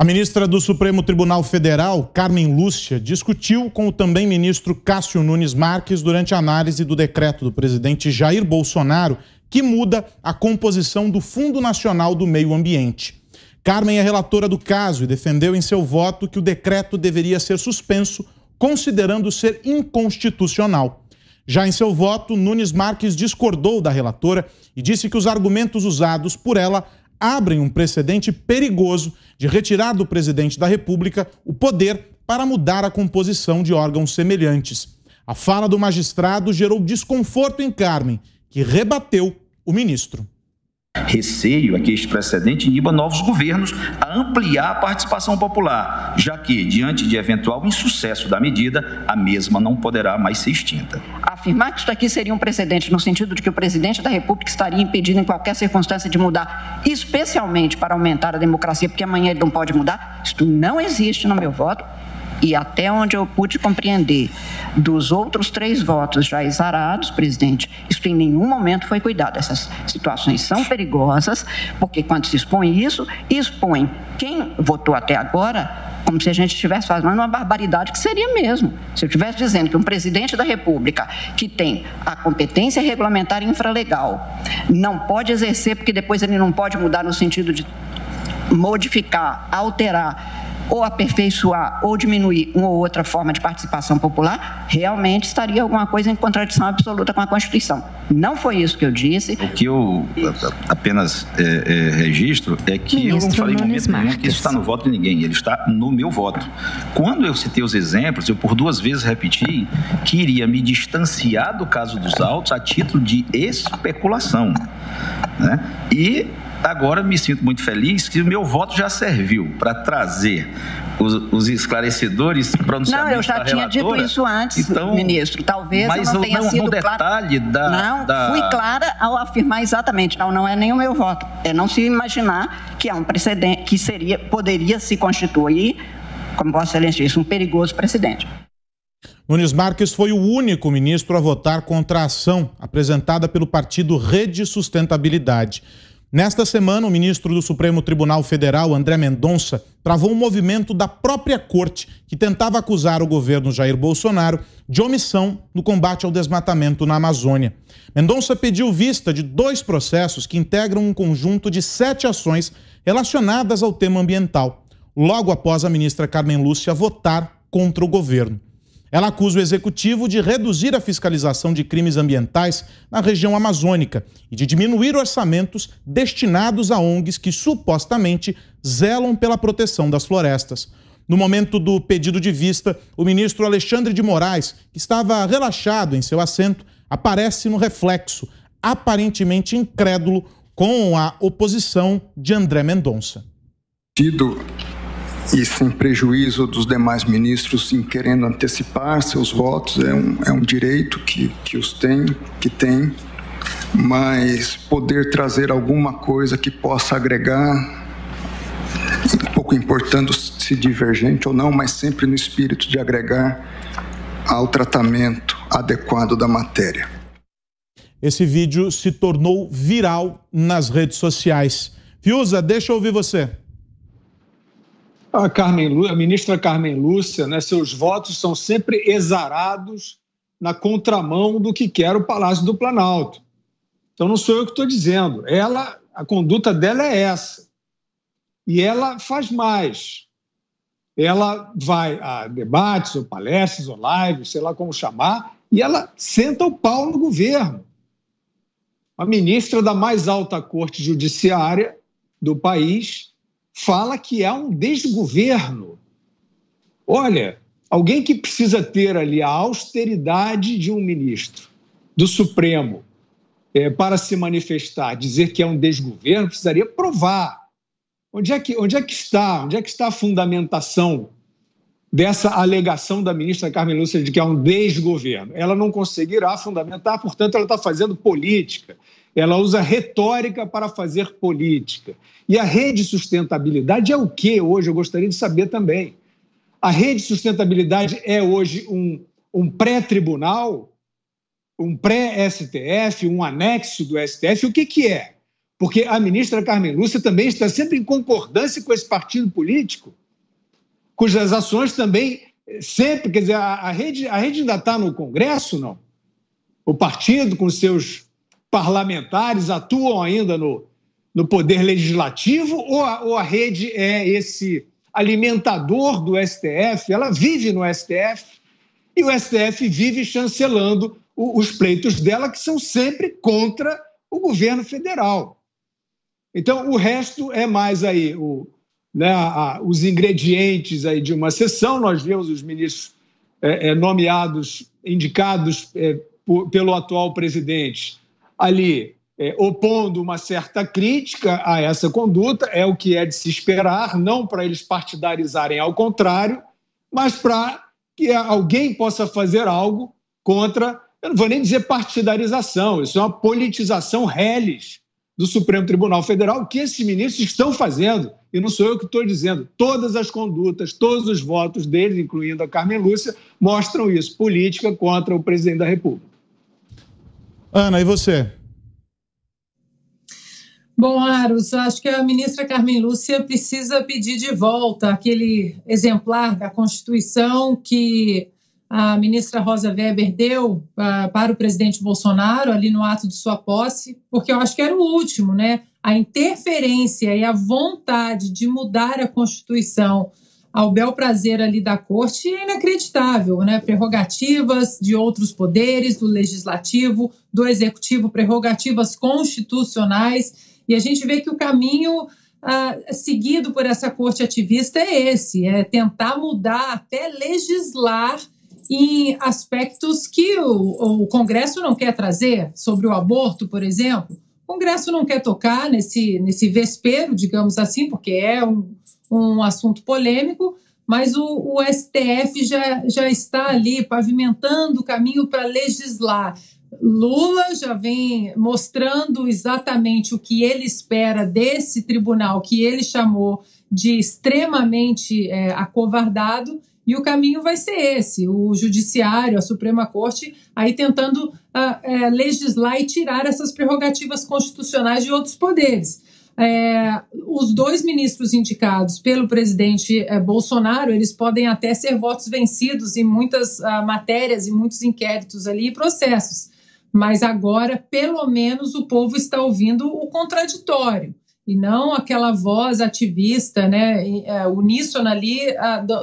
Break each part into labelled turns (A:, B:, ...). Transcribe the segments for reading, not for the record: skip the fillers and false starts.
A: A ministra do Supremo Tribunal Federal, Carmen Lúcia, discutiu com o também ministro Cássio Nunes Marques durante a análise do decreto do presidente Jair Bolsonaro, que muda a composição do Fundo Nacional do Meio Ambiente. Carmen é relatora do caso e defendeu em seu voto que o decreto deveria ser suspenso, considerando ser inconstitucional. Já em seu voto, Nunes Marques discordou da relatora e disse que os argumentos usados por ela abrem um precedente perigoso de retirar do presidente da República o poder para mudar a composição de órgãos semelhantes. A fala do magistrado gerou desconforto em Carmen, que rebateu o ministro.
B: Receio é que este precedente iniba novos governos a ampliar a participação popular, já que, diante de eventual insucesso da medida, a mesma não poderá mais ser extinta.
C: Afirmar que isso aqui seria um precedente no sentido de que o presidente da República estaria impedido em qualquer circunstância de mudar, especialmente para aumentar a democracia, porque amanhã ele não pode mudar, isto não existe no meu voto. E até onde eu pude compreender dos outros 3 votos já exarados, presidente, isso em nenhum momento foi cuidado. Essas situações são perigosas, porque quando se expõe isso, expõe quem votou até agora, como se a gente estivesse fazendo uma barbaridade, que seria mesmo. Se eu estivesse dizendo que um presidente da República, que tem a competência regulamentar infralegal, não pode exercer, porque depois ele não pode mudar no sentido de modificar, alterar, ou aperfeiçoar ou diminuir uma ou outra forma de participação popular, realmente estaria alguma coisa em contradição absoluta com a Constituição. Não foi isso que eu disse.
B: O que eu apenas registro é que eu não falei em momento nenhum que isso está no voto de ninguém, ele está no meu voto. Quando eu citei os exemplos, eu por 2 vezes repeti que iria me distanciar do caso dos autos a título de especulação, né? E agora me sinto muito feliz que o meu voto já serviu para trazer os esclarecedores pronunciamentos da relatora.
C: Não, eu já tinha dito isso antes, então, ministro. Talvez eu não tenha sido clara. Fui clara ao afirmar exatamente. Não é nem o meu voto. É não se imaginar que é um precedente, que poderia se constituir, como Vossa Excelência disse, um perigoso precedente.
A: Nunes Marques foi o único ministro a votar contra a ação apresentada pelo partido Rede Sustentabilidade. Nesta semana, o ministro do Supremo Tribunal Federal, André Mendonça, travou um movimento da própria corte que tentava acusar o governo Jair Bolsonaro de omissão no combate ao desmatamento na Amazônia. Mendonça pediu vista de 2 processos que integram um conjunto de 7 ações relacionadas ao tema ambiental, logo após a ministra Carmen Lúcia votar contra o governo. Ela acusa o executivo de reduzir a fiscalização de crimes ambientais na região amazônica e de diminuir orçamentos destinados a ONGs que supostamente zelam pela proteção das florestas. No momento do pedido de vista, o ministro Alexandre de Moraes, que estava relaxado em seu assento, aparece no reflexo, aparentemente incrédulo com a oposição de André Mendonça.
D: E sem prejuízo dos demais ministros em querendo antecipar seus votos, é um direito que tem, mas poder trazer alguma coisa que possa agregar, pouco importando se divergente ou não, mas sempre no espírito de agregar ao tratamento adequado da matéria.
A: Esse vídeo se tornou viral nas redes sociais. Fiuza, deixa eu ouvir você.
E: A ministra Carmen Lúcia, né, seus votos são sempre exarados na contramão do que quer o Palácio do Planalto. Então não sou eu que estou dizendo. A conduta dela é essa. E ela faz mais. Ela vai a debates, ou palestras, ou lives, sei lá como chamar, e ela senta o pau no governo. A ministra da mais alta corte judiciária do país fala que há um desgoverno. Olha, alguém que precisa ter ali a austeridade de um ministro do Supremo para se manifestar, dizer que é um desgoverno, precisaria provar. Onde é que está a fundamentação dessa alegação da ministra Carmen Lúcia de que é um desgoverno? Ela não conseguirá fundamentar, portanto, ela está fazendo política. Ela usa retórica para fazer política. E a Rede Sustentabilidade é o que hoje? Eu gostaria de saber também. A Rede Sustentabilidade é hoje um pré-tribunal, um pré-STF, um anexo do STF? O que é? porque a ministra Carmen Lúcia também está sempre em concordância com esse partido político, cujas ações também sempre, quer dizer, a rede ainda está no Congresso, não? O partido, com seus parlamentares, atuam ainda no poder legislativo, ou a rede é esse alimentador do STF? Ela vive no STF e o STF vive chancelando os pleitos dela, que são sempre contra o governo federal. Então, o resto é mais aí os ingredientes aí de uma sessão. Nós vemos os ministros nomeados, indicados pelo atual presidente ali, opondo uma certa crítica a essa conduta. É o que é de se esperar, não para eles partidarizarem, ao contrário, mas para que alguém possa fazer algo contra, eu não vou nem dizer partidarização, isso é uma politização reles do Supremo Tribunal Federal, que esses ministros estão fazendo, e não sou eu que estou dizendo. Todas as condutas, todos os votos deles, incluindo a Carmen Lúcia, mostram isso, política contra o presidente da República.
A: Ana, e você?
F: Bom, Aros, acho que a ministra Carmen Lúcia precisa pedir de volta aquele exemplar da Constituição que a ministra Rosa Weber deu para o presidente Bolsonaro ali no ato de sua posse, porque eu acho que era o último, né? A interferência e a vontade de mudar a Constituição ao bel prazer ali da corte é inacreditável, né? Prerrogativas de outros poderes, do legislativo, do executivo, prerrogativas constitucionais, e a gente vê que o caminho seguido por essa corte ativista é esse, é tentar mudar, até legislar em aspectos que o Congresso não quer trazer, sobre o aborto, por exemplo. O Congresso não quer tocar nesse vespeiro, digamos assim, porque é um assunto polêmico, mas o STF já está ali pavimentando o caminho para legislar. Lula já vem mostrando exatamente o que ele espera desse tribunal, que ele chamou de extremamente acovardado, e o caminho vai ser esse, o Judiciário, a Suprema Corte, aí tentando legislar e tirar essas prerrogativas constitucionais de outros poderes. Os dois ministros indicados pelo presidente Bolsonaro, eles podem até ser votos vencidos em muitas matérias, em muitos inquéritos ali e processos, mas agora, pelo menos, o povo está ouvindo o contraditório, e não aquela voz ativista, né, uníssona ali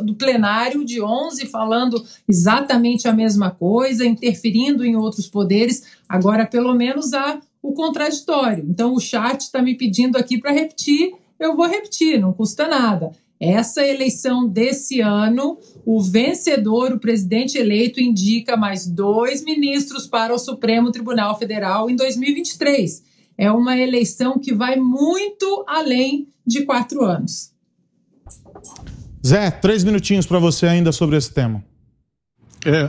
F: do plenário de 11 falando exatamente a mesma coisa, interferindo em outros poderes. Agora, pelo menos, há o contraditório. Então, o chat está me pedindo aqui para repetir, eu vou repetir, não custa nada. Essa eleição desse ano, o vencedor, o presidente eleito, indica mais 2 ministros para o Supremo Tribunal Federal em 2023. É uma eleição que vai muito além de 4 anos.
A: Zé, 3 minutinhos para você ainda sobre esse tema.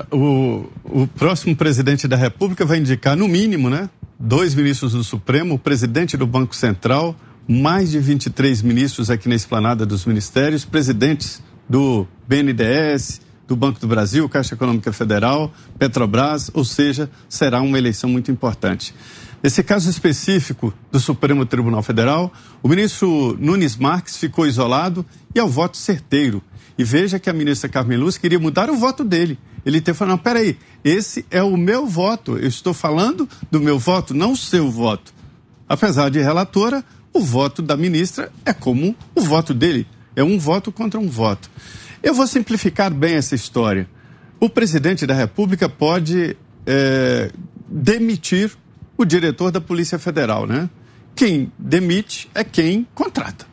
G: O próximo presidente da República vai indicar, no mínimo, né, 2 ministros do Supremo, o presidente do Banco Central, mais de 23 ministros aqui na esplanada dos ministérios, presidentes do BNDES, do Banco do Brasil, Caixa Econômica Federal, Petrobras, ou seja, será uma eleição muito importante. Nesse caso específico do Supremo Tribunal Federal, o ministro Nunes Marques ficou isolado e é o voto certeiro. E veja que a ministra Carmen Lúcia queria mudar o voto dele. Ele teve falado, não, peraí, esse é o meu voto, eu estou falando do meu voto, não o seu voto. Apesar de relatora, o voto da ministra é como o voto dele, é um voto contra um voto. Eu vou simplificar bem essa história. O presidente da República pode demitir o diretor da Polícia Federal, né? Quem demite é quem contrata.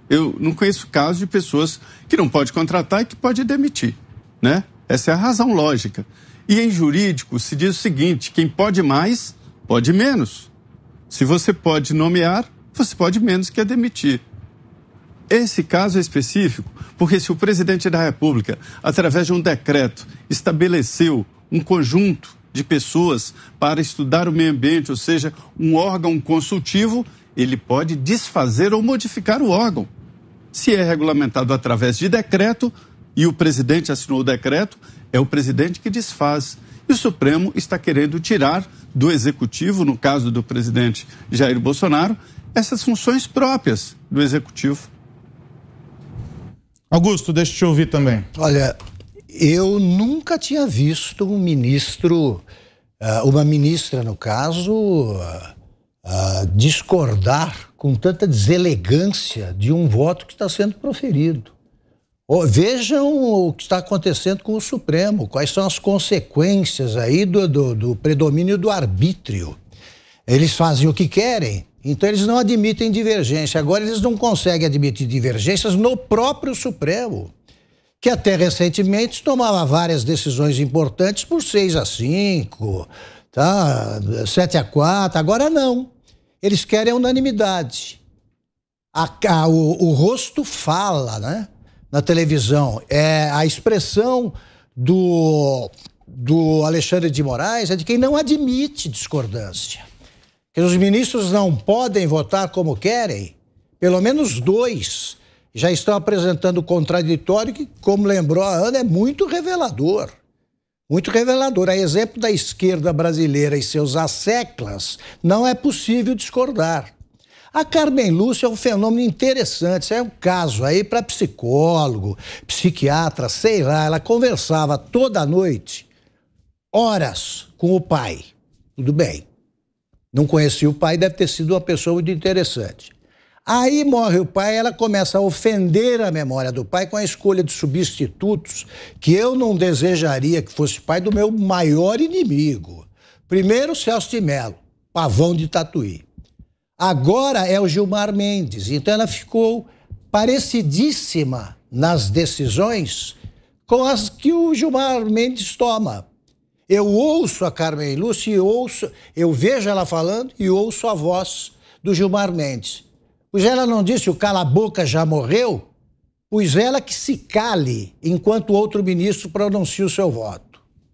G: Eu não conheço casos de pessoas que não pode contratar e que pode demitir, né? Essa é a razão lógica. E em jurídico se diz o seguinte, quem pode mais, pode menos. Se você pode nomear, você pode menos que demitir. Esse caso é específico porque se o presidente da República, através de um decreto, estabeleceu um conjunto de pessoas para estudar o meio ambiente, ou seja, um órgão consultivo, ele pode desfazer ou modificar o órgão. Se é regulamentado através de decreto e o presidente assinou o decreto, é o presidente que desfaz. E o Supremo está querendo tirar do Executivo, no caso do presidente Jair Bolsonaro, essas funções próprias do Executivo.
A: Augusto, deixa eu te ouvir também.
H: Olha, eu nunca tinha visto um ministro, uma ministra no caso, discordar com tanta deselegância de um voto que está sendo proferido. Vejam o que está acontecendo com o Supremo, quais são as consequências aí do predomínio do arbítrio. Eles fazem o que querem, então eles não admitem divergência. Agora eles não conseguem admitir divergências no próprio Supremo, que até recentemente tomava várias decisões importantes por 6-5, tá? 7-4, agora não. Eles querem a unanimidade. O rosto fala, né? Na televisão. A expressão do Alexandre de Moraes é de quem não admite discordância. Que os ministros não podem votar como querem. Pelo menos 2 já estão apresentando o contraditório que, como lembrou a Ana, é muito revelador. Muito revelador. A exemplo da esquerda brasileira e seus asseclas, não é possível discordar. A Carmen Lúcia é um fenômeno interessante, isso é um caso aí para psicólogo, psiquiatra, sei lá, ela conversava toda noite, horas, com o pai. Tudo bem. Não conhecia o pai, deve ter sido uma pessoa muito interessante. Aí morre o pai, ela começa a ofender a memória do pai com a escolha de substitutos que eu não desejaria que fosse pai do meu maior inimigo. Primeiro, Celso de Mello, pavão de Tatuí. Agora é o Gilmar Mendes. Então ela ficou parecidíssima nas decisões com as que o Gilmar Mendes toma. Eu ouço a Carmen Lúcia eu vejo ela falando e ouço a voz do Gilmar Mendes. Pois ela não disse o cala-boca já morreu? Pois ela que se cale enquanto outro ministro pronuncia o seu voto.